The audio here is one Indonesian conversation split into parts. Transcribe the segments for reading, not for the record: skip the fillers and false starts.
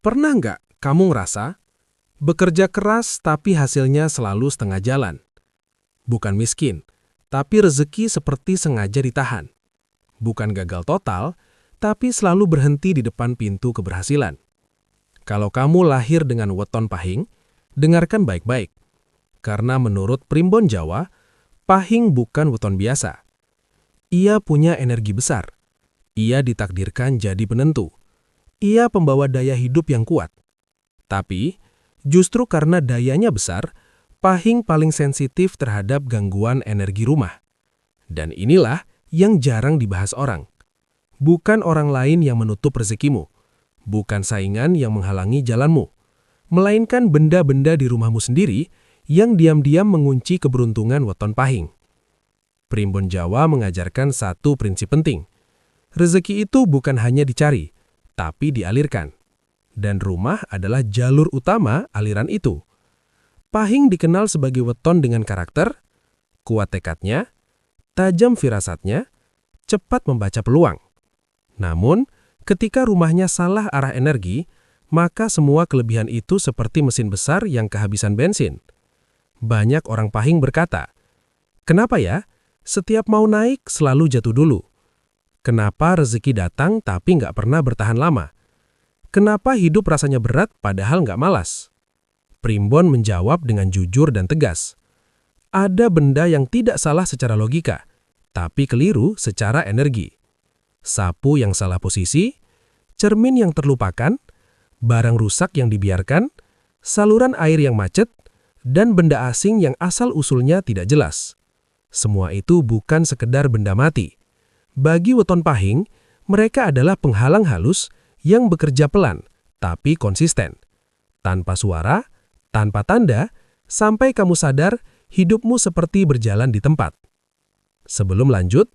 Pernah nggak kamu ngerasa bekerja keras tapi hasilnya selalu setengah jalan? Bukan miskin, tapi rezeki seperti sengaja ditahan. Bukan gagal total, tapi selalu berhenti di depan pintu keberhasilan. Kalau kamu lahir dengan weton pahing, dengarkan baik-baik. Karena menurut Primbon Jawa, pahing bukan weton biasa. Ia punya energi besar. Ia ditakdirkan jadi penentu. Ia pembawa daya hidup yang kuat. Tapi, justru karena dayanya besar, pahing paling sensitif terhadap gangguan energi rumah. Dan inilah yang jarang dibahas orang. Bukan orang lain yang menutup rezekimu. Bukan saingan yang menghalangi jalanmu. Melainkan benda-benda di rumahmu sendiri yang diam-diam mengunci keberuntungan weton pahing. Primbon Jawa mengajarkan satu prinsip penting. Rezeki itu bukan hanya dicari, tapi dialirkan. Dan rumah adalah jalur utama aliran itu. Pahing dikenal sebagai weton dengan karakter, kuat tekadnya, tajam firasatnya, cepat membaca peluang. Namun, ketika rumahnya salah arah energi, maka semua kelebihan itu seperti mesin besar yang kehabisan bensin. Banyak orang pahing berkata, "Kenapa ya? Setiap mau naik selalu jatuh dulu. Kenapa rezeki datang tapi nggak pernah bertahan lama? Kenapa hidup rasanya berat padahal nggak malas?" Primbon menjawab dengan jujur dan tegas. Ada benda yang tidak salah secara logika, tapi keliru secara energi. Sapu yang salah posisi, cermin yang terlupakan, barang rusak yang dibiarkan, saluran air yang macet, dan benda asing yang asal-usulnya tidak jelas. Semua itu bukan sekedar benda mati. Bagi weton pahing, mereka adalah penghalang halus yang bekerja pelan, tapi konsisten. Tanpa suara, tanpa tanda, sampai kamu sadar hidupmu seperti berjalan di tempat. Sebelum lanjut,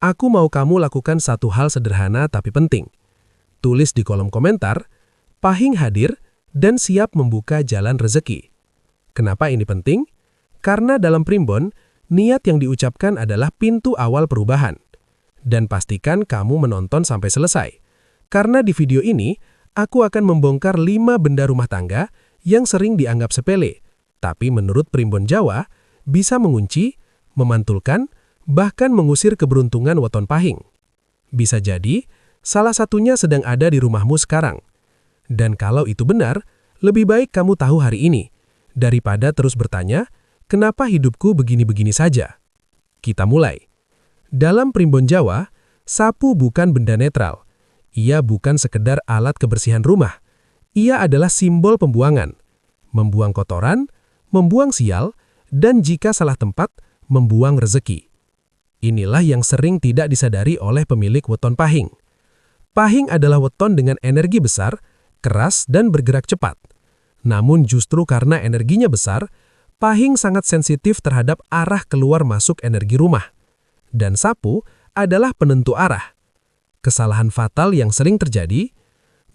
aku mau kamu lakukan satu hal sederhana tapi penting. Tulis di kolom komentar, pahing hadir dan siap membuka jalan rezeki. Kenapa ini penting? Karena dalam Primbon, niat yang diucapkan adalah pintu awal perubahan. Dan pastikan kamu menonton sampai selesai. Karena di video ini, aku akan membongkar 5 benda rumah tangga yang sering dianggap sepele, tapi menurut Primbon Jawa, bisa mengunci, memantulkan, bahkan mengusir keberuntungan weton pahing. Bisa jadi, salah satunya sedang ada di rumahmu sekarang. Dan kalau itu benar, lebih baik kamu tahu hari ini, daripada terus bertanya, kenapa hidupku begini-begini saja? Kita mulai. Dalam Primbon Jawa, sapu bukan benda netral. Ia bukan sekedar alat kebersihan rumah. Ia adalah simbol pembuangan. Membuang kotoran, membuang sial, dan jika salah tempat, membuang rezeki. Inilah yang sering tidak disadari oleh pemilik weton pahing. Pahing adalah weton dengan energi besar, keras, dan bergerak cepat. Namun justru karena energinya besar, pahing sangat sensitif terhadap arah keluar masuk energi rumah. Dan sapu adalah penentu arah. Kesalahan fatal yang sering terjadi,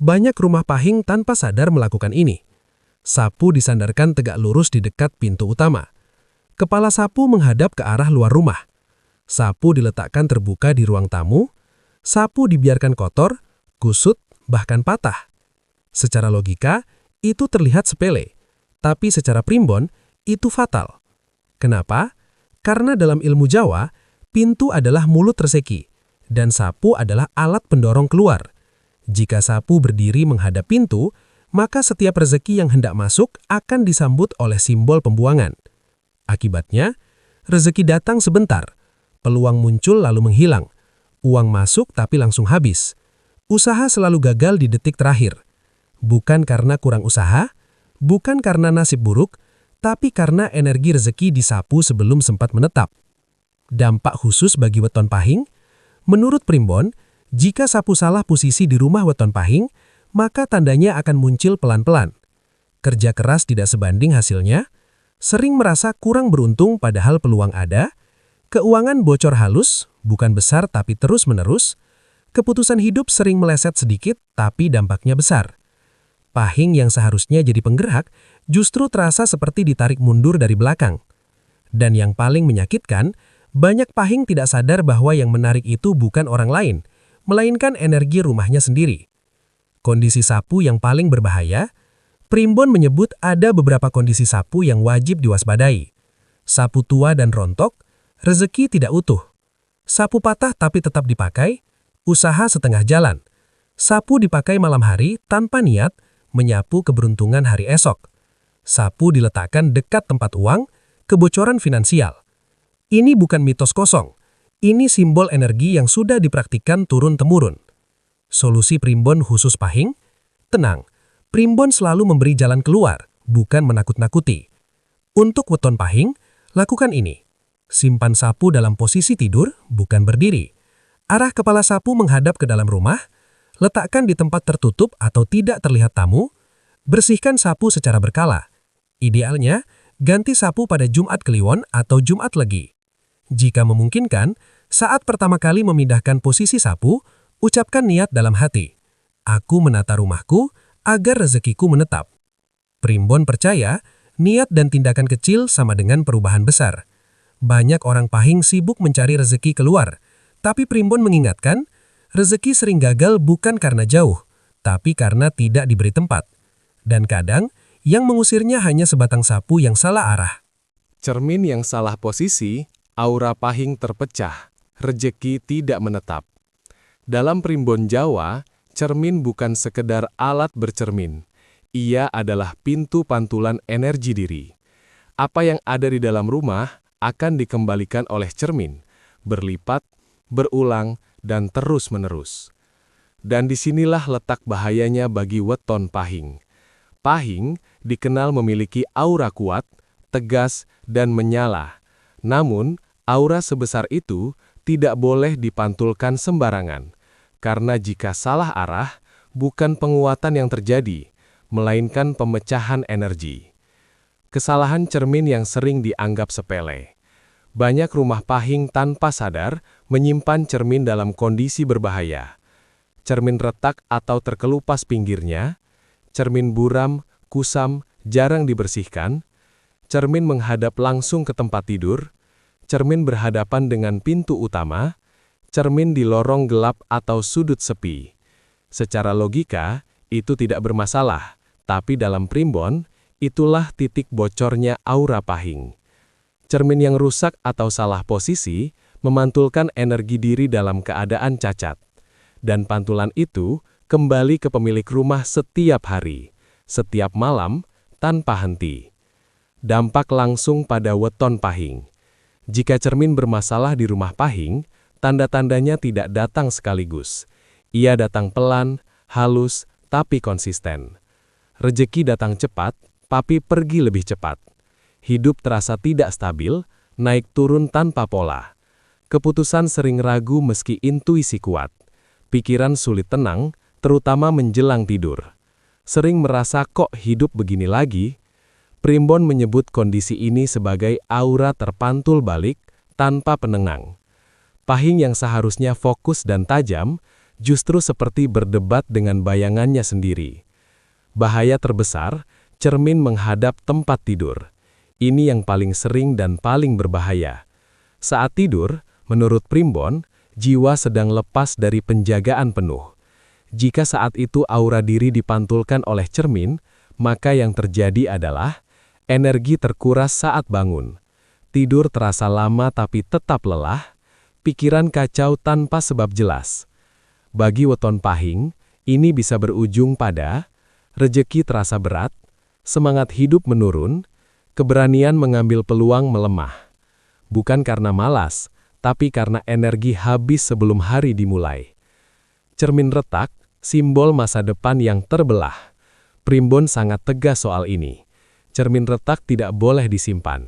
banyak rumah pahing tanpa sadar melakukan ini. Sapu disandarkan tegak lurus di dekat pintu utama. Kepala sapu menghadap ke arah luar rumah. Sapu diletakkan terbuka di ruang tamu. Sapu dibiarkan kotor, kusut, bahkan patah. Secara logika, itu terlihat sepele. Tapi secara Primbon, itu fatal. Kenapa? Karena dalam ilmu Jawa, pintu adalah mulut rezeki, dan sapu adalah alat pendorong keluar. Jika sapu berdiri menghadap pintu, maka setiap rezeki yang hendak masuk akan disambut oleh simbol pembuangan. Akibatnya, rezeki datang sebentar, peluang muncul lalu menghilang, uang masuk tapi langsung habis. Usaha selalu gagal di detik terakhir. Bukan karena kurang usaha, bukan karena nasib buruk, tapi karena energi rezeki disapu sebelum sempat menetap. Dampak khusus bagi weton pahing, menurut Primbon, jika sapu salah posisi di rumah weton pahing, maka tandanya akan muncul pelan-pelan. Kerja keras tidak sebanding hasilnya, sering merasa kurang beruntung padahal peluang ada, keuangan bocor halus, bukan besar tapi terus-menerus, keputusan hidup sering meleset sedikit tapi dampaknya besar. Pahing yang seharusnya jadi penggerak justru terasa seperti ditarik mundur dari belakang. Dan yang paling menyakitkan, banyak pahing tidak sadar bahwa yang menarik itu bukan orang lain, melainkan energi rumahnya sendiri. Kondisi sapu yang paling berbahaya, Primbon menyebut ada beberapa kondisi sapu yang wajib diwaspadai. Sapu tua dan rontok, rezeki tidak utuh. Sapu patah tapi tetap dipakai, usaha setengah jalan. Sapu dipakai malam hari tanpa niat, menyapu keberuntungan hari esok. Sapu diletakkan dekat tempat uang, kebocoran finansial. Ini bukan mitos kosong. Ini simbol energi yang sudah dipraktikkan turun-temurun. Solusi Primbon khusus Pahing? Tenang, Primbon selalu memberi jalan keluar, bukan menakut-nakuti. Untuk weton Pahing, lakukan ini. Simpan sapu dalam posisi tidur, bukan berdiri. Arah kepala sapu menghadap ke dalam rumah, letakkan di tempat tertutup atau tidak terlihat tamu, bersihkan sapu secara berkala. Idealnya, ganti sapu pada Jumat Kliwon atau Jumat Legi. Jika memungkinkan, saat pertama kali memindahkan posisi sapu, ucapkan niat dalam hati. Aku menata rumahku agar rezekiku menetap. Primbon percaya, niat dan tindakan kecil sama dengan perubahan besar. Banyak orang Pahing sibuk mencari rezeki keluar, tapi Primbon mengingatkan, rezeki sering gagal bukan karena jauh, tapi karena tidak diberi tempat. Dan kadang, yang mengusirnya hanya sebatang sapu yang salah arah. Cermin yang salah posisi, aura Pahing terpecah, rezeki tidak menetap. Dalam Primbon Jawa, cermin bukan sekedar alat bercermin. Ia adalah pintu pantulan energi diri. Apa yang ada di dalam rumah akan dikembalikan oleh cermin, berlipat, berulang, dan terus-menerus. Dan disinilah letak bahayanya bagi weton Pahing. Pahing dikenal memiliki aura kuat, tegas, dan menyala. Namun, aura sebesar itu tidak boleh dipantulkan sembarangan. Karena jika salah arah, bukan penguatan yang terjadi, melainkan pemecahan energi. Kesalahan cermin yang sering dianggap sepele. Banyak rumah Pahing tanpa sadar menyimpan cermin dalam kondisi berbahaya. Cermin retak atau terkelupas pinggirnya, cermin buram, kusam, jarang dibersihkan, cermin menghadap langsung ke tempat tidur, cermin berhadapan dengan pintu utama, cermin di lorong gelap atau sudut sepi. Secara logika, itu tidak bermasalah, tapi dalam Primbon, itulah titik bocornya aura Pahing. Cermin yang rusak atau salah posisi memantulkan energi diri dalam keadaan cacat. Dan pantulan itu kembali ke pemilik rumah setiap hari, setiap malam, tanpa henti. Dampak langsung pada weton Pahing. Jika cermin bermasalah di rumah Pahing, tanda-tandanya tidak datang sekaligus. Ia datang pelan, halus, tapi konsisten. Rezeki datang cepat, tapi pergi lebih cepat. Hidup terasa tidak stabil, naik turun tanpa pola. Keputusan sering ragu meski intuisi kuat. Pikiran sulit tenang, terutama menjelang tidur. Sering merasa kok hidup begini lagi? Primbon menyebut kondisi ini sebagai aura terpantul balik tanpa penenang. Pahing yang seharusnya fokus dan tajam, justru seperti berdebat dengan bayangannya sendiri. Bahaya terbesar, cermin menghadap tempat tidur. Ini yang paling sering dan paling berbahaya. Saat tidur, menurut Primbon, jiwa sedang lepas dari penjagaan penuh. Jika saat itu aura diri dipantulkan oleh cermin, maka yang terjadi adalah energi terkuras saat bangun. Tidur terasa lama tapi tetap lelah, pikiran kacau tanpa sebab jelas. Bagi weton Pahing, ini bisa berujung pada rezeki terasa berat, semangat hidup menurun, keberanian mengambil peluang melemah. Bukan karena malas, tapi karena energi habis sebelum hari dimulai. Cermin retak, simbol masa depan yang terbelah. Primbon sangat tegas soal ini. Cermin retak tidak boleh disimpan.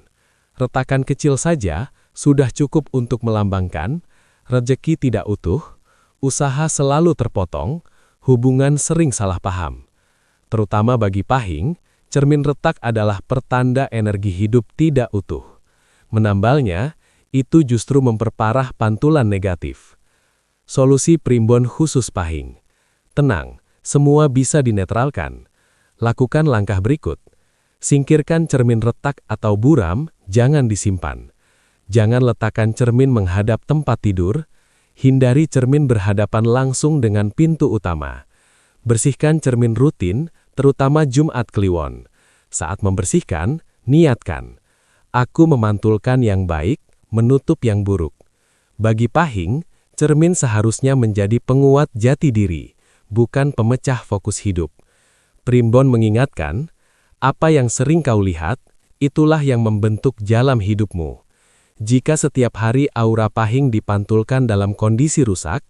Retakan kecil saja sudah cukup untuk melambangkan rezeki tidak utuh, usaha selalu terpotong, hubungan sering salah paham. Terutama bagi Pahing, cermin retak adalah pertanda energi hidup tidak utuh. Menambalnya, itu justru memperparah pantulan negatif. Solusi Primbon khusus Pahing. Tenang, semua bisa dinetralkan. Lakukan langkah berikut. Singkirkan cermin retak atau buram, jangan disimpan. Jangan letakkan cermin menghadap tempat tidur. Hindari cermin berhadapan langsung dengan pintu utama. Bersihkan cermin rutin, terutama Jumat Kliwon. Saat membersihkan, niatkan. Aku memantulkan yang baik, menutup yang buruk. Bagi Pahing, cermin seharusnya menjadi penguat jati diri, bukan pemecah fokus hidup. Primbon mengingatkan, apa yang sering kau lihat, itulah yang membentuk jalan hidupmu. Jika setiap hari aura Pahing dipantulkan dalam kondisi rusak,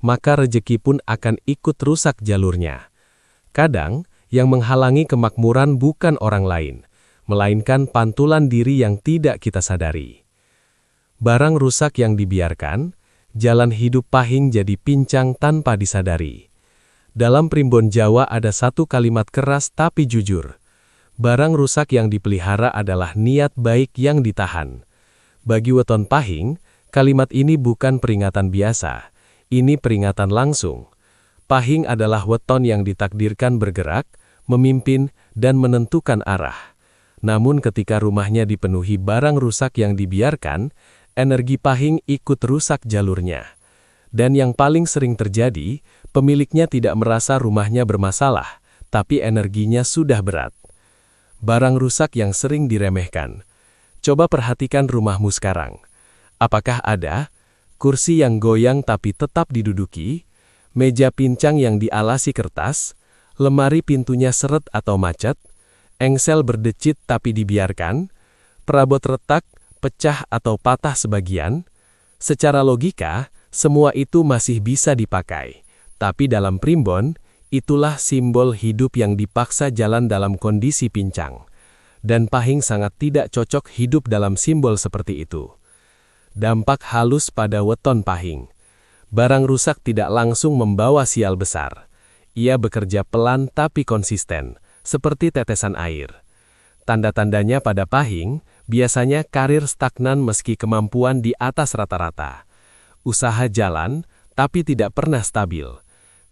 maka rejeki pun akan ikut rusak jalurnya. Kadang, yang menghalangi kemakmuran bukan orang lain, melainkan pantulan diri yang tidak kita sadari. Barang rusak yang dibiarkan, jalan hidup Pahing jadi pincang tanpa disadari. Dalam Primbon Jawa ada satu kalimat keras tapi jujur. Barang rusak yang dipelihara adalah niat baik yang ditahan. Bagi weton Pahing, kalimat ini bukan peringatan biasa. Ini peringatan langsung. Pahing adalah weton yang ditakdirkan bergerak, memimpin, dan menentukan arah. Namun ketika rumahnya dipenuhi barang rusak yang dibiarkan, energi Pahing ikut rusak jalurnya. Dan yang paling sering terjadi, pemiliknya tidak merasa rumahnya bermasalah, tapi energinya sudah berat. Barang rusak yang sering diremehkan. Coba perhatikan rumahmu sekarang. Apakah ada kursi yang goyang tapi tetap diduduki, meja pincang yang dialasi kertas, lemari pintunya seret atau macet, engsel berdecit tapi dibiarkan, perabot retak, pecah atau patah sebagian? Secara logika, semua itu masih bisa dipakai. Tapi dalam Primbon, itulah simbol hidup yang dipaksa jalan dalam kondisi pincang. Dan Pahing sangat tidak cocok hidup dalam simbol seperti itu. Dampak halus pada weton Pahing. Barang rusak tidak langsung membawa sial besar. Ia bekerja pelan tapi konsisten, seperti tetesan air. Tanda-tandanya pada Pahing, biasanya karir stagnan meski kemampuan di atas rata-rata. Usaha jalan, tapi tidak pernah stabil.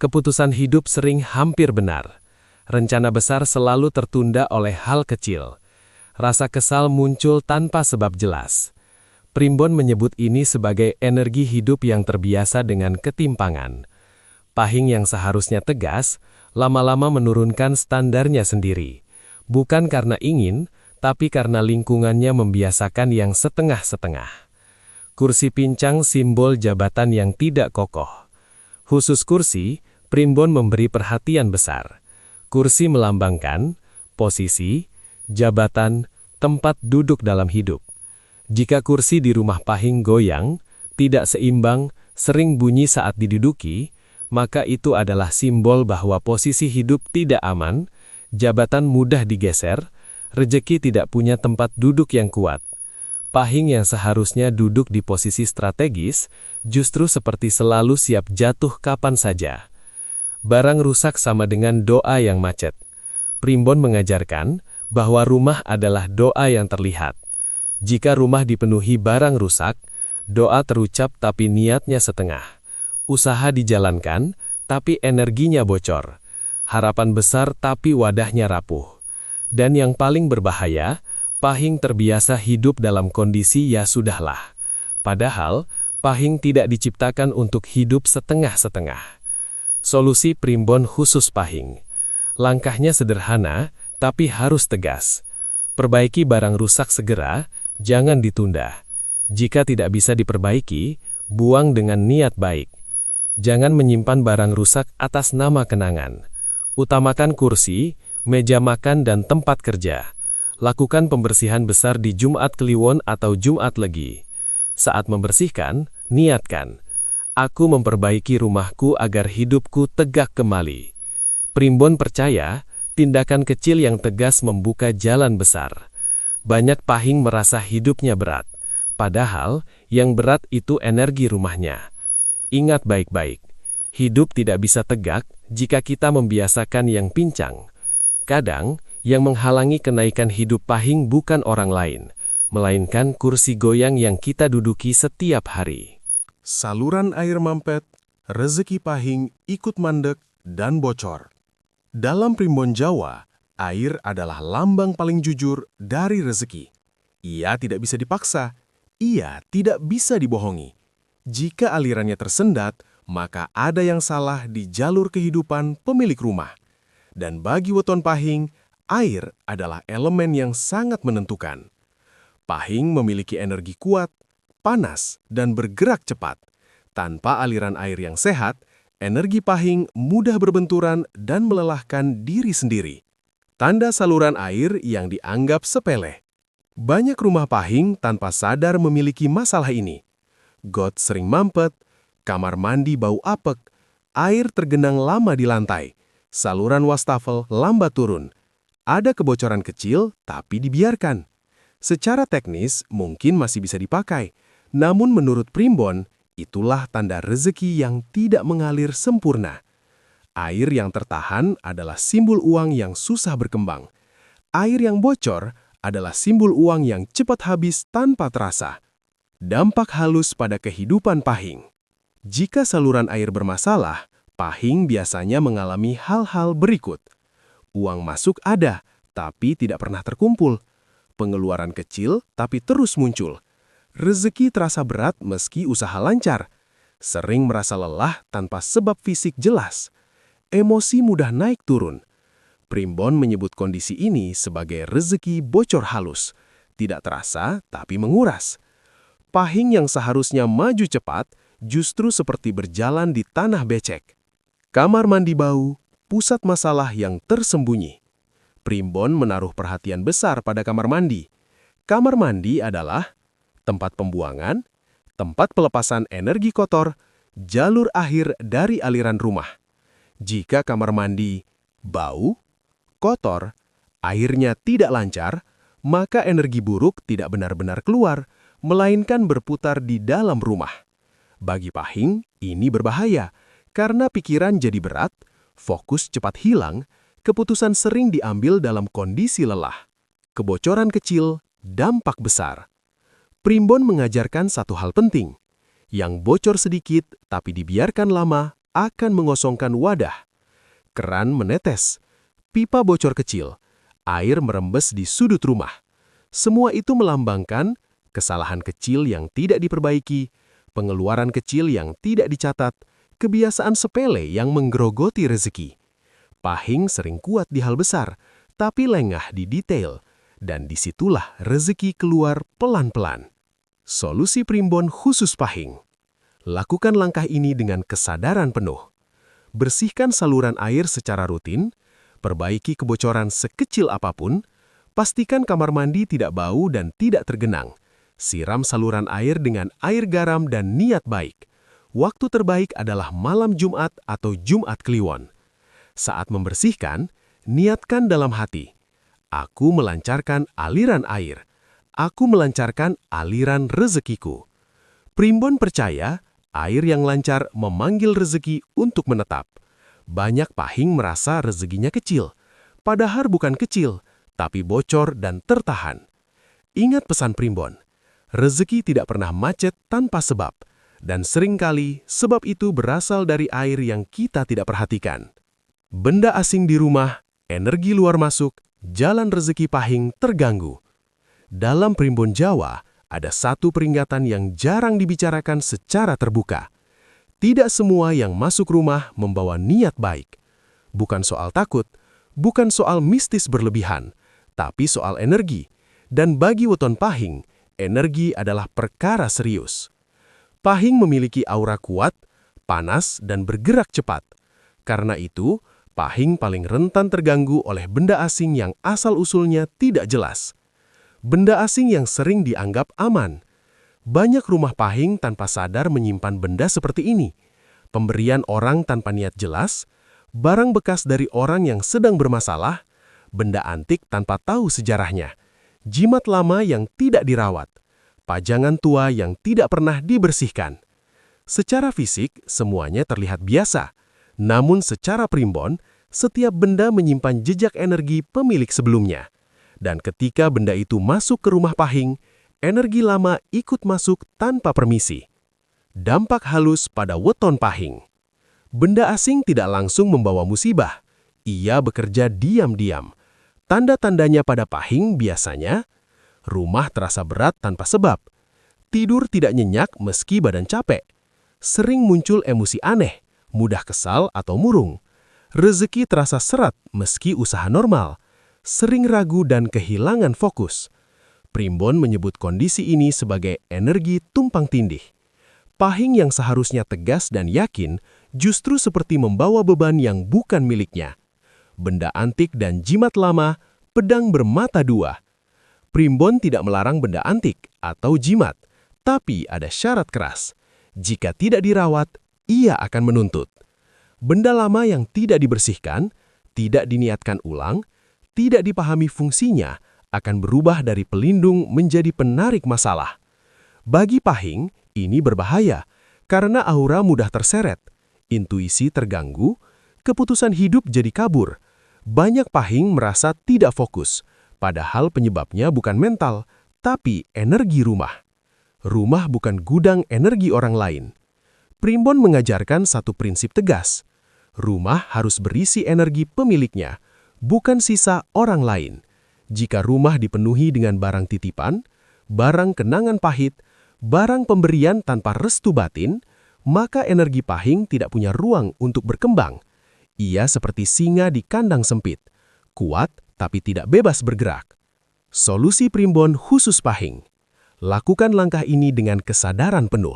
Keputusan hidup sering hampir benar. Rencana besar selalu tertunda oleh hal kecil. Rasa kesal muncul tanpa sebab jelas. Primbon menyebut ini sebagai energi hidup yang terbiasa dengan ketimpangan. Pahing yang seharusnya tegas, lama-lama menurunkan standarnya sendiri. Bukan karena ingin, tapi karena lingkungannya membiasakan yang setengah-setengah. Kursi pincang simbol jabatan yang tidak kokoh. Khusus kursi, Primbon memberi perhatian besar. Kursi melambangkan posisi, jabatan, tempat duduk dalam hidup. Jika kursi di rumah Pahing goyang, tidak seimbang, sering bunyi saat diduduki, maka itu adalah simbol bahwa posisi hidup tidak aman, jabatan mudah digeser, rejeki tidak punya tempat duduk yang kuat. Pahing yang seharusnya duduk di posisi strategis, justru seperti selalu siap jatuh kapan saja. Barang rusak sama dengan doa yang macet. Primbon mengajarkan bahwa rumah adalah doa yang terlihat. Jika rumah dipenuhi barang rusak, doa terucap tapi niatnya setengah. Usaha dijalankan, tapi energinya bocor. Harapan besar tapi wadahnya rapuh. Dan yang paling berbahaya, Pahing terbiasa hidup dalam kondisi ya sudahlah. Padahal, Pahing tidak diciptakan untuk hidup setengah-setengah. Solusi Primbon khusus Pahing. Langkahnya sederhana, tapi harus tegas. Perbaiki barang rusak segera, jangan ditunda. Jika tidak bisa diperbaiki, buang dengan niat baik. Jangan menyimpan barang rusak atas nama kenangan. Utamakan kursi, meja makan dan tempat kerja. Lakukan pembersihan besar di Jumat Kliwon atau Jumat Legi. Saat membersihkan, niatkan. Aku memperbaiki rumahku agar hidupku tegak kembali. Primbon percaya, tindakan kecil yang tegas membuka jalan besar. Banyak Pahing merasa hidupnya berat. Padahal, yang berat itu energi rumahnya. Ingat baik-baik, hidup tidak bisa tegak jika kita membiasakan yang pincang. Kadang, yang menghalangi kenaikan hidup Pahing bukan orang lain, melainkan kursi goyang yang kita duduki setiap hari. Saluran air mampet, rezeki Pahing ikut mandek dan bocor. Dalam Primbon Jawa, air adalah lambang paling jujur dari rezeki. Ia tidak bisa dipaksa, ia tidak bisa dibohongi. Jika alirannya tersendat, maka ada yang salah di jalur kehidupan pemilik rumah. Dan bagi weton pahing, air adalah elemen yang sangat menentukan. Pahing memiliki energi kuat, panas, dan bergerak cepat. Tanpa aliran air yang sehat, energi pahing mudah berbenturan dan melelahkan diri sendiri. Tanda saluran air yang dianggap sepele. Banyak rumah pahing tanpa sadar memiliki masalah ini. Got sering mampet, kamar mandi bau apek, air tergenang lama di lantai, saluran wastafel lambat turun. Ada kebocoran kecil tapi dibiarkan. Secara teknis mungkin masih bisa dipakai, namun menurut primbon, itulah tanda rezeki yang tidak mengalir sempurna. Air yang tertahan adalah simbol uang yang susah berkembang. Air yang bocor adalah simbol uang yang cepat habis tanpa terasa. Dampak halus pada kehidupan pahing. Jika saluran air bermasalah, pahing biasanya mengalami hal-hal berikut. Uang masuk ada, tapi tidak pernah terkumpul. Pengeluaran kecil, tapi terus muncul. Rezeki terasa berat meski usaha lancar. Sering merasa lelah tanpa sebab fisik jelas. Emosi mudah naik turun. Primbon menyebut kondisi ini sebagai rezeki bocor halus. Tidak terasa, tapi menguras. Pahing yang seharusnya maju cepat, justru seperti berjalan di tanah becek. Kamar mandi bau, pusat masalah yang tersembunyi. Primbon menaruh perhatian besar pada kamar mandi. Kamar mandi adalah tempat pembuangan, tempat pelepasan energi kotor, jalur akhir dari aliran rumah. Jika kamar mandi bau, kotor, airnya tidak lancar, maka energi buruk tidak benar-benar keluar, melainkan berputar di dalam rumah. Bagi pahing, ini berbahaya, karena pikiran jadi berat, fokus cepat hilang, keputusan sering diambil dalam kondisi lelah. Kebocoran kecil, dampak besar. Primbon mengajarkan satu hal penting. Yang bocor sedikit, tapi dibiarkan lama, akan mengosongkan wadah. Keran menetes, pipa bocor kecil, air merembes di sudut rumah. Semua itu melambangkan kesalahan kecil yang tidak diperbaiki, pengeluaran kecil yang tidak dicatat, kebiasaan sepele yang menggerogoti rezeki. Pahing sering kuat di hal besar, tapi lengah di detail, dan disitulah rezeki keluar pelan-pelan. Solusi primbon khusus pahing. Lakukan langkah ini dengan kesadaran penuh. Bersihkan saluran air secara rutin, perbaiki kebocoran sekecil apapun, pastikan kamar mandi tidak bau dan tidak tergenang. Siram saluran air dengan air garam dan niat baik. Waktu terbaik adalah malam Jumat atau Jumat Kliwon. Saat membersihkan, niatkan dalam hati, aku melancarkan aliran air. Aku melancarkan aliran rezekiku. Primbon percaya, air yang lancar memanggil rezeki untuk menetap. Banyak pahing merasa rezekinya kecil. Padahal bukan kecil, tapi bocor dan tertahan. Ingat pesan primbon. Rezeki tidak pernah macet tanpa sebab, dan seringkali sebab itu berasal dari air yang kita tidak perhatikan. Benda asing di rumah, energi luar masuk, jalan rezeki pahing terganggu. Dalam primbon Jawa, ada satu peringatan yang jarang dibicarakan secara terbuka. Tidak semua yang masuk rumah membawa niat baik. Bukan soal takut, bukan soal mistis berlebihan, tapi soal energi. Dan bagi weton pahing, energi adalah perkara serius. Pahing memiliki aura kuat, panas, dan bergerak cepat. Karena itu, pahing paling rentan terganggu oleh benda asing yang asal-usulnya tidak jelas. Benda asing yang sering dianggap aman. Banyak rumah pahing tanpa sadar menyimpan benda seperti ini. Pemberian orang tanpa niat jelas, barang bekas dari orang yang sedang bermasalah, benda antik tanpa tahu sejarahnya, jimat lama yang tidak dirawat, pajangan tua yang tidak pernah dibersihkan. Secara fisik, semuanya terlihat biasa. Namun secara primbon, setiap benda menyimpan jejak energi pemilik sebelumnya. Dan ketika benda itu masuk ke rumah pahing, energi lama ikut masuk tanpa permisi. Dampak halus pada weton pahing. Benda asing tidak langsung membawa musibah. Ia bekerja diam-diam. Tanda-tandanya pada pahing biasanya, rumah terasa berat tanpa sebab. Tidur tidak nyenyak meski badan capek. Sering muncul emosi aneh, mudah kesal atau murung. Rezeki terasa seret meski usaha normal. Sering ragu dan kehilangan fokus. Primbon menyebut kondisi ini sebagai energi tumpang tindih. Pahing yang seharusnya tegas dan yakin justru seperti membawa beban yang bukan miliknya. Benda antik dan jimat lama, pedang bermata dua. Primbon tidak melarang benda antik atau jimat, tapi ada syarat keras. Jika tidak dirawat, ia akan menuntut. Benda lama yang tidak dibersihkan, tidak diniatkan ulang, tidak dipahami fungsinya, akan berubah dari pelindung menjadi penarik masalah. Bagi pahing, ini berbahaya karena aura mudah terseret, intuisi terganggu, keputusan hidup jadi kabur. Banyak pahing merasa tidak fokus, padahal penyebabnya bukan mental, tapi energi rumah. Rumah bukan gudang energi orang lain. Primbon mengajarkan satu prinsip tegas. Rumah harus berisi energi pemiliknya, bukan sisa orang lain. Jika rumah dipenuhi dengan barang titipan, barang kenangan pahit, barang pemberian tanpa restu batin, maka energi pahing tidak punya ruang untuk berkembang. Ia seperti singa di kandang sempit, kuat tapi tidak bebas bergerak. Solusi Primbon khusus pahing. Lakukan langkah ini dengan kesadaran penuh.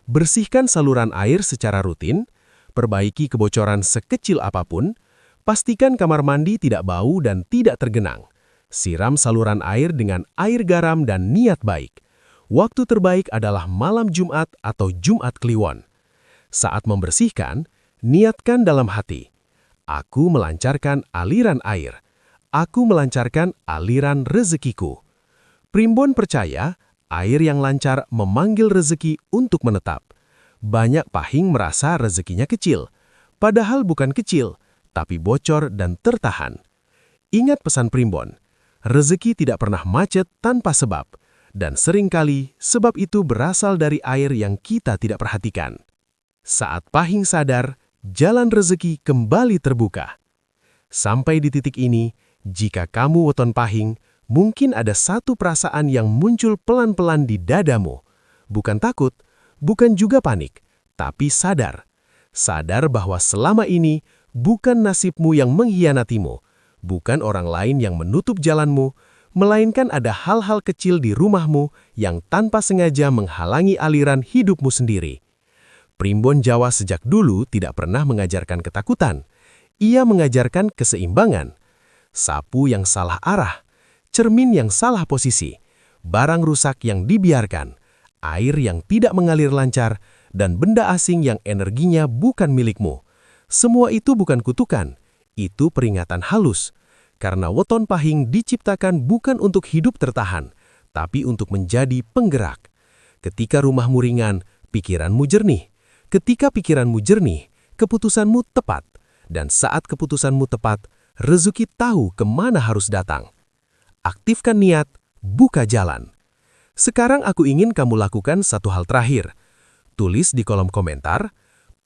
Bersihkan saluran air secara rutin, perbaiki kebocoran sekecil apapun, pastikan kamar mandi tidak bau dan tidak tergenang. Siram saluran air dengan air garam dan niat baik. Waktu terbaik adalah malam Jumat atau Jumat Kliwon. Saat membersihkan, niatkan dalam hati, aku melancarkan aliran air. Aku melancarkan aliran rezekiku. Primbon percaya, air yang lancar memanggil rezeki untuk menetap. Banyak pahing merasa rezekinya kecil, padahal bukan kecil, tapi bocor dan tertahan. Ingat pesan Primbon, rezeki tidak pernah macet tanpa sebab, dan seringkali sebab itu berasal dari air yang kita tidak perhatikan. Saat pahing sadar, jalan rezeki kembali terbuka. Sampai di titik ini, jika kamu weton pahing, mungkin ada satu perasaan yang muncul pelan-pelan di dadamu. Bukan takut, bukan juga panik, tapi sadar. Sadar bahwa selama ini bukan nasibmu yang mengkhianatimu, bukan orang lain yang menutup jalanmu, melainkan ada hal-hal kecil di rumahmu yang tanpa sengaja menghalangi aliran hidupmu sendiri. Primbon Jawa sejak dulu tidak pernah mengajarkan ketakutan. Ia mengajarkan keseimbangan. Sapu yang salah arah, cermin yang salah posisi, barang rusak yang dibiarkan, air yang tidak mengalir lancar, dan benda asing yang energinya bukan milikmu. Semua itu bukan kutukan, itu peringatan halus. Karena weton pahing diciptakan bukan untuk hidup tertahan, tapi untuk menjadi penggerak. Ketika rumahmu ringan, pikiranmu jernih. Ketika pikiranmu jernih, keputusanmu tepat. Dan saat keputusanmu tepat, rezeki tahu kemana harus datang. Aktifkan niat, buka jalan. Sekarang aku ingin kamu lakukan satu hal terakhir. Tulis di kolom komentar,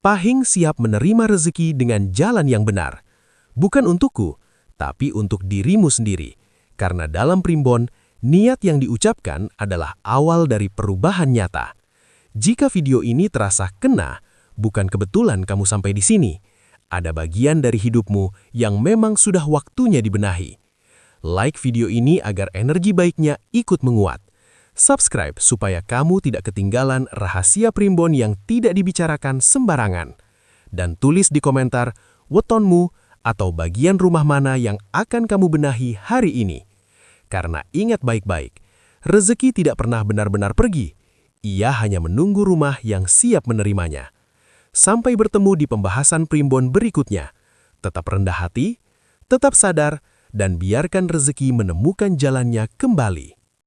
pahing siap menerima rezeki dengan jalan yang benar. Bukan untukku, tapi untuk dirimu sendiri. Karena dalam Primbon, niat yang diucapkan adalah awal dari perubahan nyata. Jika video ini terasa kena, bukan kebetulan kamu sampai di sini. Ada bagian dari hidupmu yang memang sudah waktunya dibenahi. Like video ini agar energi baiknya ikut menguat. Subscribe supaya kamu tidak ketinggalan rahasia Primbon yang tidak dibicarakan sembarangan. Dan tulis di komentar wetonmu atau bagian rumah mana yang akan kamu benahi hari ini. Karena ingat baik-baik, rezeki tidak pernah benar-benar pergi. Ia hanya menunggu rumah yang siap menerimanya. Sampai bertemu di pembahasan Primbon berikutnya. Tetap rendah hati, tetap sadar, dan biarkan rezeki menemukan jalannya kembali.